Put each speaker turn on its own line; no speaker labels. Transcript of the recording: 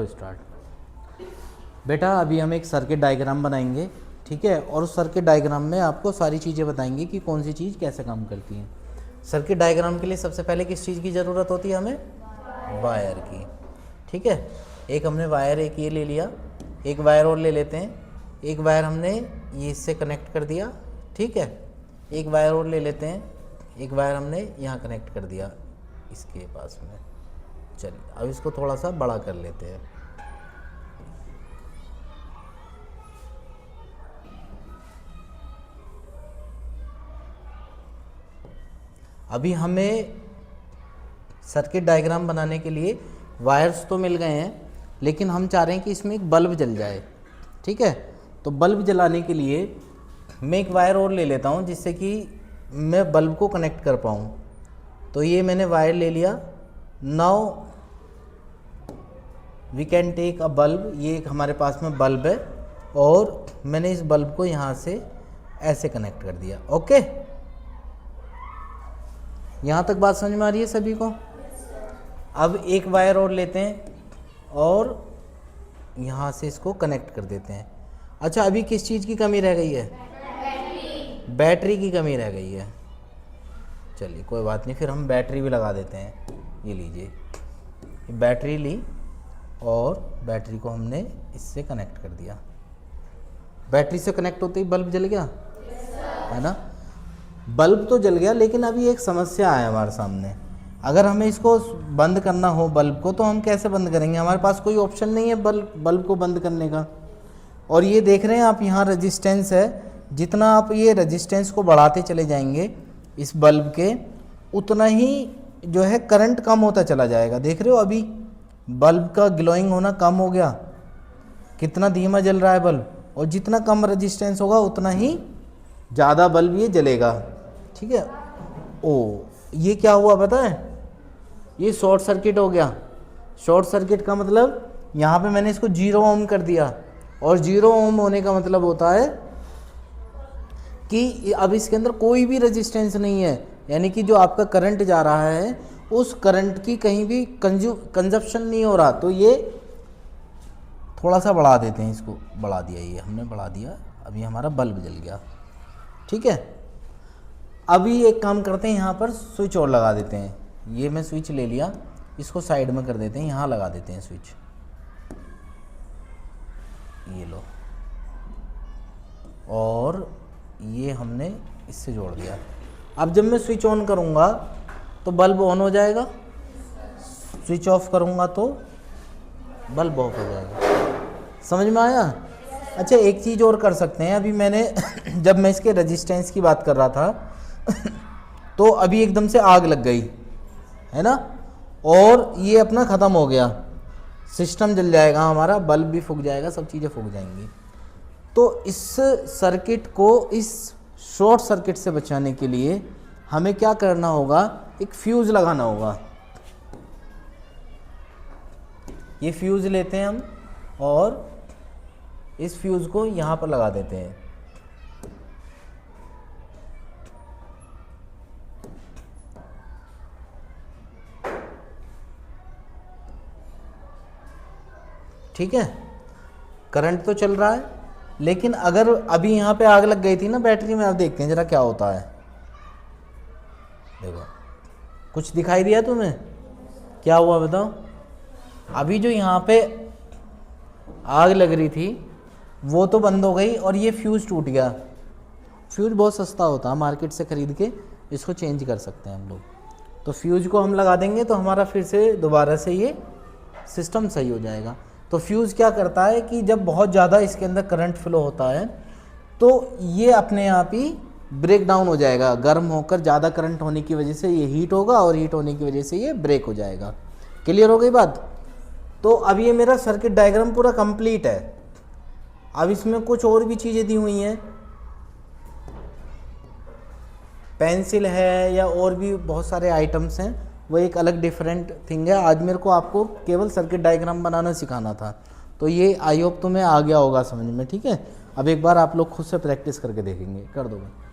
Start. बेटा अभी हम एक सर्किट डायग्राम बनाएंगे, ठीक है, और उस सर्किट डायग्राम में आपको सारी चीज़ें बताएंगे कि कौन सी चीज़ कैसे काम करती है। सर्किट डायग्राम के लिए सबसे पहले किस चीज़ की ज़रूरत होती है हमें? वायर की, ठीक है। एक हमने वायर एक ये ले लिया, एक वायर और ले लेते हैं। एक वायर हमने ये इससे कनेक्ट कर दिया, ठीक है। एक वायर और ले लेते हैं, एक वायर हमने यहाँ कनेक्ट कर दिया इसके पास में। चलिए अब इसको थोड़ा सा बड़ा कर लेते हैं। अभी हमें सर्किट डायग्राम बनाने के लिए वायर्स तो मिल गए हैं, लेकिन हम चाह रहे हैं कि इसमें एक बल्ब जल जाए, ठीक है। तो बल्ब जलाने के लिए मैं एक वायर और ले लेता हूँ जिससे कि मैं बल्ब को कनेक्ट कर पाऊँ। तो ये मैंने वायर ले लिया। Now we can take a bulb. ये एक हमारे पास में बल्ब है और मैंने इस बल्ब को यहाँ से ऐसे कनेक्ट कर दिया। ओके, यहाँ तक बात समझ में आ रही है सभी को? अब एक वायर और लेते हैं और यहाँ से इसको कनेक्ट कर देते हैं। अच्छा, अभी किस चीज़ की कमी रह गई है? बैटरी की कमी रह गई है। चलिए कोई बात नहीं, फिर हम बैटरी भी लगा देते हैं। ये लीजिए, बैटरी ली और बैटरी को हमने इससे कनेक्ट कर दिया। बैटरी से कनेक्ट होते ही बल्ब जल गया, है ना? बल्ब तो जल गया, लेकिन अभी एक समस्या है हमारे सामने। अगर हमें इसको बंद करना हो बल्ब को, तो हम कैसे बंद करेंगे? हमारे पास कोई ऑप्शन नहीं है बल्ब को बंद करने का। और ये देख रहे हैं आप, यहाँ रेजिस्टेंस है। जितना आप ये रेजिस्टेंस को बढ़ाते चले जाएंगे इस बल्ब के, उतना ही जो है करंट कम होता चला जाएगा। देख रहे हो अभी बल्ब का ग्लोइंग होना कम हो गया, कितना धीमा जल रहा है बल्ब। और जितना कम रेजिस्टेंस होगा उतना ही ज़्यादा बल्ब ये जलेगा, ठीक है। ओ, ये क्या हुआ पता है? ये शॉर्ट सर्किट हो गया। शॉर्ट सर्किट का मतलब यहाँ पे मैंने इसको 0 ओम कर दिया, और 0 ओम होने का मतलब होता है कि अब इसके अंदर कोई भी रेजिस्टेंस नहीं है, यानी कि जो आपका करंट जा रहा है उस करंट की कहीं भी कंजप्शन नहीं हो रहा। तो ये थोड़ा सा बढ़ा देते हैं, इसको बढ़ा दिया, ये हमने बढ़ा दिया। अभी हमारा बल्ब जल गया, ठीक है। अभी एक काम करते हैं, यहाँ पर स्विच और लगा देते हैं। ये मैं स्विच ले लिया, इसको साइड में कर देते हैं, यहाँ लगा देते हैं स्विच। ये लो, और ये हमने इससे जोड़ दिया। अब जब मैं स्विच ऑन करूँगा तो बल्ब ऑन हो जाएगा, स्विच ऑफ करूँगा तो बल्ब ऑफ हो जाएगा। समझ में आया? अच्छा, एक चीज़ और कर सकते हैं। अभी मैंने जब मैं इसके रेजिस्टेंस की बात कर रहा था तो अभी एकदम से आग लग गई, है ना, और ये अपना ख़त्म हो गया, सिस्टम जल जाएगा हमारा, बल्ब भी फूक जाएगा, सब चीज़ें फूक जाएंगी। तो इस सर्किट को इस शॉर्ट सर्किट से बचाने के लिए हमें क्या करना होगा? एक फ्यूज़ लगाना होगा। ये फ्यूज़ लेते हैं हम और इस फ्यूज़ को यहाँ पर लगा देते हैं। ठीक है, करंट तो चल रहा है, लेकिन अगर अभी यहाँ पे आग लग गई थी ना बैटरी में, अब देखते हैं जरा क्या होता है। देखो, कुछ दिखाई दिया तुम्हें? क्या हुआ बताओ? अभी जो यहाँ पे आग लग रही थी वो तो बंद हो गई और ये फ्यूज़ टूट गया। फ्यूज़ बहुत सस्ता होता है, मार्केट से ख़रीद के इसको चेंज कर सकते हैं हम लोग। तो फ्यूज़ को हम लगा देंगे तो हमारा फिर से दोबारा से ये सिस्टम सही हो जाएगा। तो फ्यूज़ क्या करता है कि जब बहुत ज़्यादा इसके अंदर करंट फ्लो होता है तो ये अपने आप ही ब्रेक डाउन हो जाएगा। गर्म होकर ज़्यादा करंट होने की वजह से ये हीट होगा और हीट होने की वजह से ये ब्रेक हो जाएगा। क्लियर हो गई बात? तो अब ये मेरा सर्किट डायग्राम पूरा कंप्लीट है। अब इसमें कुछ और भी चीज़ें दी हुई हैं, पेंसिल है या और भी बहुत सारे आइटम्स हैं, वो एक अलग डिफरेंट थिंग है। आज मेरे को आपको केवल सर्किट डायग्राम बनाना सिखाना था, तो ये आई होप तुम्हें आ गया होगा समझ में, ठीक है। अब एक बार आप लोग खुद से प्रैक्टिस करके देखेंगे, कर दो भाई।